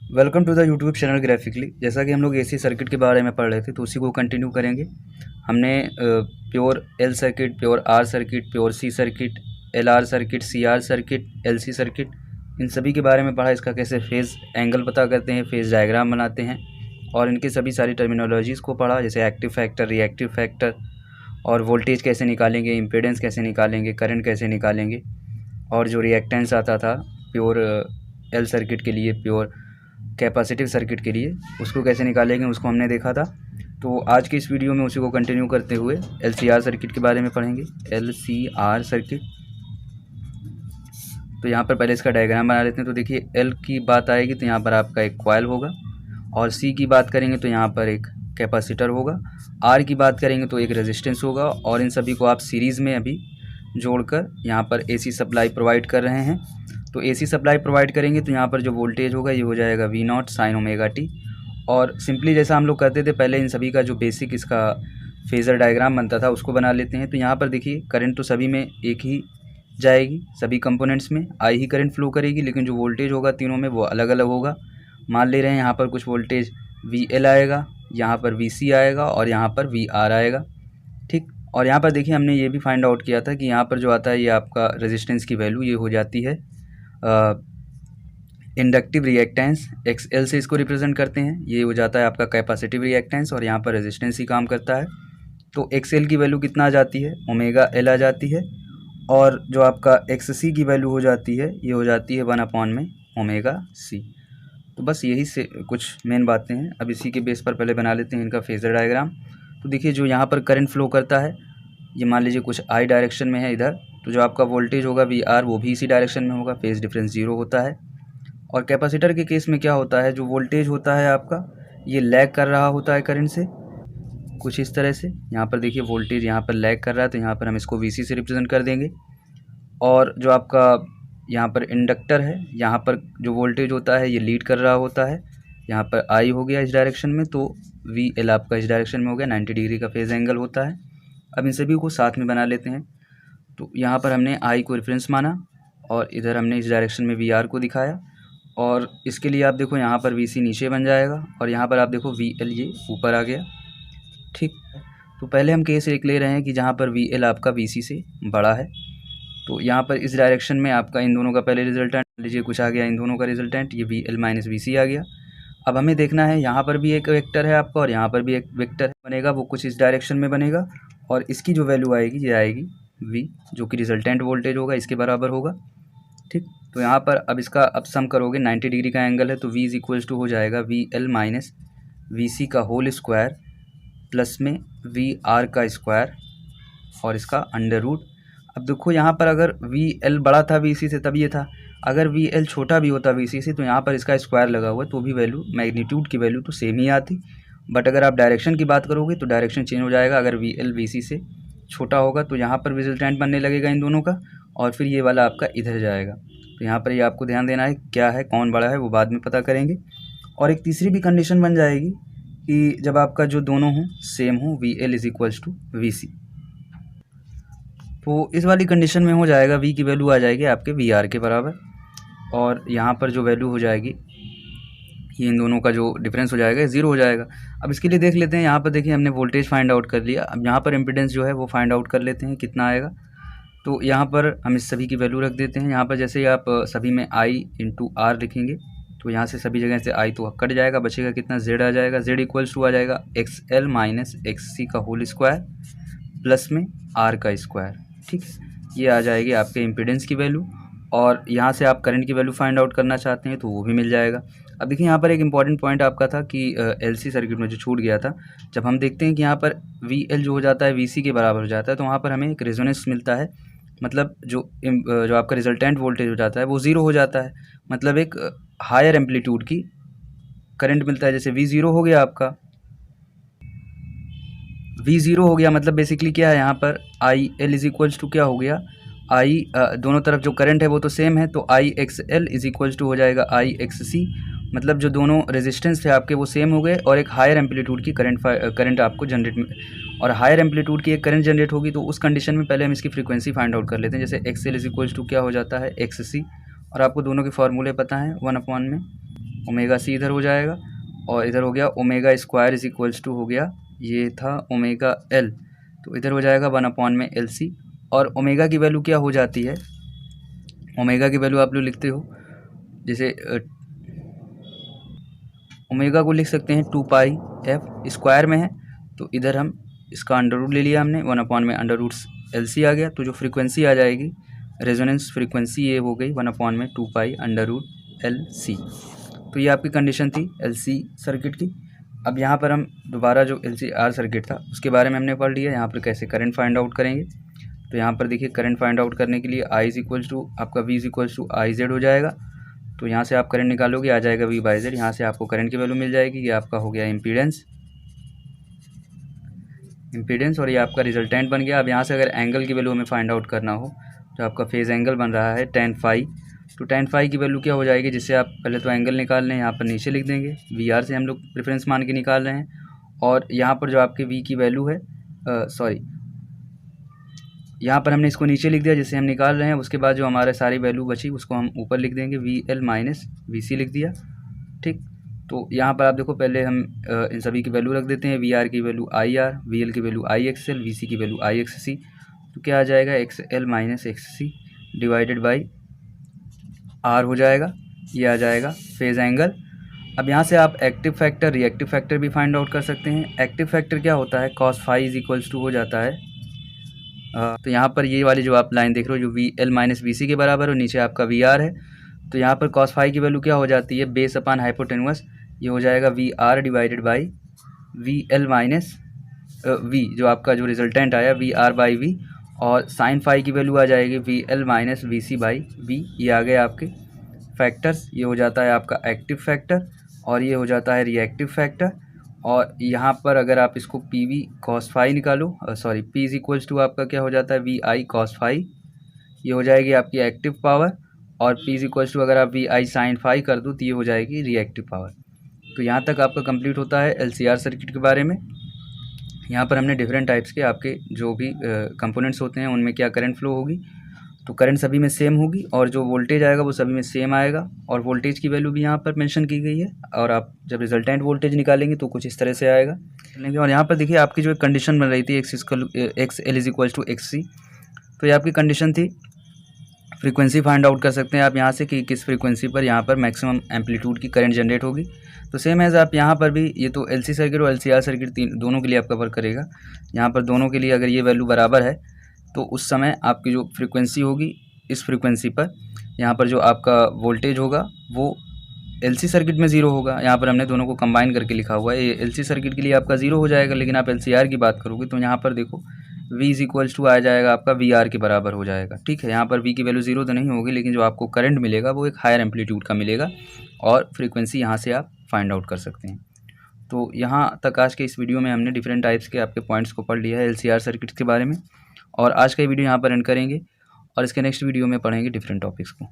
Welcome to the YouTube channel Graphically. जैसा कि हम लोग एसी सर्किट के बारे में पढ़ रहे थे तो उसी को कंटिन्यू करेंगे। हमने pure L circuit, pure R circuit, pure C circuit, L R circuit, C R circuit, L C circuit, इन सभी के बारे में पढ़ा। इसका कैसे फेज़ एंगल पता करते हैं, फेज़ डायग्राम बनाते हैं और इनकी सभी सारी टर्मिनोलॉजीज़ को पढ़ा, जैसे एक्टिव फैक्टर, रिएक्टिव फैक्टर और वोल्टेज कैसे निकालेंगे, इम्पीडेंस कैसे निकालेंगे, करंट कैसे निकालेंगे और जो रिएक्टेंस आता था प्योर एल सर्किट के लिए, प्योर कैपेसिटिव सर्किट के लिए, उसको कैसे निकालेंगे उसको हमने देखा था। तो आज के इस वीडियो में उसी को कंटिन्यू करते हुए एलसीआर सर्किट के बारे में पढ़ेंगे। एलसीआर सर्किट, तो यहाँ पर पहले इसका डायग्राम बना लेते हैं। तो देखिए, एल की बात आएगी तो यहाँ पर आपका एक कॉइल होगा, और सी की बात करेंगे तो यहाँ पर एक कैपेसिटर होगा, आर की बात करेंगे तो एक रेजिस्टेंस होगा, और इन सभी को आप सीरीज़ में अभी जोड़कर यहाँ पर एसी सप्लाई प्रोवाइड कर रहे हैं। तो एसी सप्लाई प्रोवाइड करेंगे तो यहाँ पर जो वोल्टेज होगा ये हो जाएगा V naught sine omega t. और सिंपली जैसा हम लोग करते थे पहले, इन सभी का जो बेसिक इसका फेज़र डायग्राम बनता था उसको बना लेते हैं। तो यहाँ पर देखिए, करंट तो सभी में एक ही जाएगी, सभी कंपोनेंट्स में आई ही करंट फ्लो करेगी, लेकिन जो वोल्टेज होगा तीनों में वो अलग अलग होगा। मान ले रहे हैं यहाँ पर कुछ वोल्टेज वी एल आएगा, यहाँ पर वी सी आएगा और यहाँ पर वी आर आएगा, ठीक। और यहाँ पर देखिए, हमने ये भी फाइंड आउट किया था कि यहाँ पर जो आता है ये आपका रेजिस्टेंस की वैल्यू ये हो जाती है इंडक्टिव रिएक्टेंस, एक्स एल से इसको रिप्रेजेंट करते हैं। ये हो जाता है आपका कैपेसिटिव रिएक्टेंस और यहाँ पर रेजिस्टेंस ही काम करता है। तो एक्स एल की वैल्यू कितना आ जाती है, ओमेगा एल आ जाती है, और जो आपका एक्स सी की वैल्यू हो जाती है ये हो जाती है 1 में ओमेगा सी। तो बस यही से कुछ मेन बातें हैं। अब इसी के बेस पर पहले बना लेते हैं इनका फेज़र डायग्राम। तो देखिए, जो यहाँ पर करंट फ्लो करता है ये मान लीजिए कुछ आई डायरेक्शन में है इधर, तो जो आपका वोल्टेज होगा वी आर वो भी इसी डायरेक्शन में होगा, फेज़ डिफरेंस 0 होता है। और कैपेसिटर के केस में क्या होता है, जो वोल्टेज होता है आपका ये लैग कर रहा होता है करंट से, कुछ इस तरह से। यहाँ पर देखिए, वोल्टेज यहाँ पर लैग कर रहा है तो यहाँ पर हम इसको वीसी से रिप्रेजेंट कर देंगे। और जो आपका यहाँ पर इंडक्टर है, यहाँ पर जो वोल्टेज होता है ये लीड कर रहा होता है, यहाँ पर आई हो गया इस डायरेक्शन में, तो वी एल आपका इस डायरेक्शन में हो गया, 90 डिग्री का फेज़ एंगल होता है। अब इन सभी को साथ में बना लेते हैं। तो यहाँ पर हमने आई को रेफरेंस माना और इधर हमने इस डायरेक्शन में वी आर को दिखाया, और इसके लिए आप देखो यहाँ पर वी सी नीचे बन जाएगा और यहाँ पर आप देखो वी एल ये ऊपर आ गया, ठीक। तो पहले हम केस एक ले रहे हैं कि जहाँ पर वी एल आपका वी सी से बड़ा है। तो यहाँ पर इस डायरेक्शन में आपका इन दोनों का पहले रिजल्टेंट लीजिए कुछ आ गया, इन दोनों का रिजल्टेंट ये वी एल माइनस वी सी आ गया। अब हमें देखना है यहाँ पर भी एक वेक्टर है आपका और यहाँ पर भी एक वेक्टर बनेगा, वो कुछ इस डायरेक्शन में बनेगा, और इसकी जो वैल्यू आएगी ये आएगी v, जो कि रिजल्टेंट वोल्टेज होगा इसके बराबर होगा, ठीक। तो यहाँ पर अब इसका अब सम करोगे, 90 डिग्री का एंगल है तो v इज इक्वल्स टू हो जाएगा वी एल माइनस वी सी का होल स्क्वायर प्लस में वी आर का स्क्वायर और इसका अंडर रूट। अब देखो यहाँ पर अगर वी एल बड़ा था वी सी से तब ये था, अगर वी एल छोटा भी होता वी सी से तो यहाँ पर इसका स्क्वायर लगा हुआ है तो भी वैल्यू, मैग्नीट्यूड की वैल्यू तो सेम ही आती। बट अगर आप डायरेक्शन की बात करोगे तो डायरेक्शन चेंज हो जाएगा। अगर वी एल वी सी से छोटा होगा तो यहाँ पर रिजल्टेंट बनने लगेगा इन दोनों का, और फिर ये वाला आपका इधर जाएगा। तो यहाँ पर ये आपको ध्यान देना है, क्या है कौन बड़ा है वो बाद में पता करेंगे। और एक तीसरी भी कंडीशन बन जाएगी कि जब आपका जो दोनों हों सेम हो, V L is equals to V C, तो इस वाली कंडीशन में हो जाएगा v की वैल्यू आ जाएगी आपके वी आर के बराबर, और यहाँ पर जो वैल्यू हो जाएगी ये इन दोनों का जो डिफरेंस हो जाएगा 0 हो जाएगा। अब इसके लिए देख लेते हैं, यहाँ पर देखिए हमने वोल्टेज फाइंड आउट कर लिया। अब यहाँ पर इम्पीडेंस जो है वो फाइंड आउट कर लेते हैं कितना आएगा। तो यहाँ पर हम इस सभी की वैल्यू रख देते हैं। यहाँ पर जैसे आप सभी में i इंटू आर लिखेंगे तो यहाँ से सभी जगह से i तो कट जाएगा, बचेगा कितना, z आ जाएगा। z इक्वल्स टू आ जाएगा एक्स एल माइनस एक्स सी का होल स्क्वायर प्लस में r का स्क्वायर, ठीक है। ये आ जाएगी आपके इम्पीडेंस की वैल्यू, और यहाँ से आप करंट की वैल्यू फाइंड आउट करना चाहते हैं तो वो भी मिल जाएगा। अब देखिए, यहाँ पर एक इंपॉर्टेंट पॉइंट आपका था कि एलसी सर्किट में जो छूट गया था, जब हम देखते हैं कि यहाँ पर वी एल जो हो जाता है वी सी के बराबर हो जाता है तो वहाँ पर हमें एक रेजोनेंस मिलता है, मतलब जो आपका रिजल्टेंट वोल्टेज हो जाता है वो 0 हो जाता है, मतलब एक हायर एम्पलीट्यूड की करंट मिलता है। जैसे वी ज़ीरो हो गया आपका, वी ज़ीरो हो गया मतलब बेसिकली क्या है, यहाँ पर I L is equals to क्या हो गया, आई दोनों तरफ जो करंट है वो तो सेम है, तो I X L is equals to हो जाएगा आई एक्स सी, मतलब जो दोनों रेजिस्टेंस थे आपके वो सेम हो गए, और एक हायर एम्पलीट्यूड की करंट आपको जनरेट, और हायर एम्पलीट्यूड की एक करंट जनरेट होगी। तो उस कंडीशन में पहले हम इसकी फ्रीक्वेंसी फाइंड आउट कर लेते हैं। जैसे X L is equals to क्या हो जाता है, एक्स सी, और आपको दोनों के फार्मूले पता हैं, 1 में ओमेगा सी इधर हो जाएगा, और इधर हो गया omega square is equals to हो गया, ये था ओमेगा एल, तो इधर हो जाएगा 1/LC। और ओमेगा की वैल्यू क्या हो जाती है, ओमेगा की वैल्यू आप लोग लिखते हो जैसे ओमेगा को लिख सकते हैं 2πf, स्क्वायर में है तो इधर हम इसका अंडर रूट ले लिया हमने, 1/√LC आ गया। तो जो फ्रीक्वेंसी आ जाएगी रेजोनेंस फ्रीक्वेंसी ये हो गई 1/2π√LC। तो ये आपकी कंडीशन थी LC सर्किट की। अब यहाँ पर हम दोबारा जो LCR सर्किट था उसके बारे में हमने पढ़ लिया, यहाँ पर कैसे करंट फाइंड आउट करेंगे। तो यहाँ पर देखिए करंट फाइंड आउट करने के लिए I इज इक्वल्स टू आपका V is equals to IZ हो जाएगा। तो यहाँ से आप करंट निकालोगे, आ जाएगा V/Z, यहाँ से आपको करंट की वैल्यू मिल जाएगी, ये आपका हो गया इम्पीडेंस, और ये आपका रिजल्टेंट बन गया। अब यहाँ से अगर एंगल की वैल्यू हमें फाइंड आउट करना हो तो आपका फेज़ एंगल बन रहा है tan phi। तो tan phi की वैल्यू क्या हो जाएगी, जिससे आप पहले तो एंगल निकाल लें, यहाँ पर नीचे लिख देंगे, VR से हम लोग प्रेफरेंस मान के निकाल रहे हैं। और यहाँ पर जो आपके V की वैल्यू है यहाँ पर हमने इसको नीचे लिख दिया जिससे हम निकाल रहे हैं। उसके बाद जो हमारे सारी वैल्यू बची उसको हम ऊपर लिख देंगे, VL माइनस VC लिख दिया, ठीक। तो यहाँ पर आप देखो पहले हम इन सभी की वैल्यू रख देते हैं, VR की वैल्यू IR, VL की वैल्यू IXL, VC की वैल्यू IXC। तो क्या आ जाएगा, XL minus XC divided by R हो जाएगा, ये आ जाएगा फेज़ एंगल। अब यहाँ से आप एक्टिव फैक्टर रिएक्टिव फैक्टर भी फाइंड आउट कर सकते हैं। एक्टिव फैक्टर क्या होता है, cos phi is equals to हो जाता है तो यहाँ पर ये वाली जो आप लाइन देख रहे हो जो VL माइनस VC के बराबर और नीचे आपका VR है, तो यहाँ पर cos phi की वैल्यू क्या हो जाती है, बेस अपान हाइपोटेन्यूस, ये हो जाएगा VR divided by VL minus V, जो आपका जो रिजल्टेंट आया VR बाई V, और साइन फाई की वैल्यू आ जाएगी VL minus VC by V। ये आ गए आपके फैक्टर्स, ये हो जाता है आपका एक्टिव फैक्टर और ये हो जाता है रिएक्टिव फैक्टर। और यहाँ पर अगर आप इसको PV cos phi निकालो, P इज इक्वल्स टू आपका क्या हो जाता है VI cos phi, ये हो जाएगी आपकी एक्टिव पावर, और P इज इक्वल्स टू अगर आप VI sin phi कर दो तो ये हो जाएगी रिएक्टिव पावर। तो यहाँ तक आपका कंप्लीट होता है LCR सर्किट के बारे में। यहाँ पर हमने डिफरेंट टाइप्स के आपके जो भी कंपोनेंट्स होते हैं उनमें क्या करंट फ्लो होगी, तो करंट सभी में सेम होगी और जो वोल्टेज आएगा वो सभी में सेम आएगा, और वोल्टेज की वैल्यू भी यहाँ पर मेंशन की गई है। और आप जब रिजल्टेंट वोल्टेज निकालेंगे तो कुछ इस तरह से आएगा। और यहाँ पर देखिए आपकी जो एक कंडीशन बन रही थी XL is equals to XC, तो ये आपकी कंडीशन थी। फ्रीक्वेंसी फाइंड आउट कर सकते हैं आप यहाँ से कि किस फ्रीक्वेंसी पर यहाँ पर मैक्सिमम एम्पलीट्यूड की करंट जनरेट होगी। तो सेम एज आप यहाँ पर भी, ये तो LC सर्किट और LCR सर्किट दोनों के लिए आपका वर्क करेगा। यहाँ पर दोनों के लिए अगर ये वैल्यू बराबर है तो उस समय आपकी जो फ्रीक्वेंसी होगी इस फ्रीक्वेंसी पर यहाँ पर जो आपका वोल्टेज होगा वो LC सर्किट में 0 होगा। यहाँ पर हमने दोनों को कंबाइन करके लिखा हुआ है, ये LC सर्किट के लिए आपका 0 हो जाएगा, लेकिन आप LCR की बात करोगे तो यहाँ पर देखो V इज इक्वल्स टू आ जाएगा आपका VR के बराबर हो जाएगा, ठीक है। यहाँ पर V की वैल्यू 0 तो नहीं होगी, लेकिन जो आपको करंट मिलेगा वो एक हायर एम्पलीट्यूड का मिलेगा, और फ्रीक्वेंसी यहाँ से आप फाइंड आउट कर सकते हैं। तो यहाँ तक आज के इस वीडियो में हमने डिफरेंट टाइप्स के आपके पॉइंट्स को पढ़ लिया है LCR सर्किट के बारे में, और आज का वीडियो यहाँ पर एंड करेंगे और इसके नेक्स्ट वीडियो में पढ़ेंगे डिफरेंट टॉपिक्स को।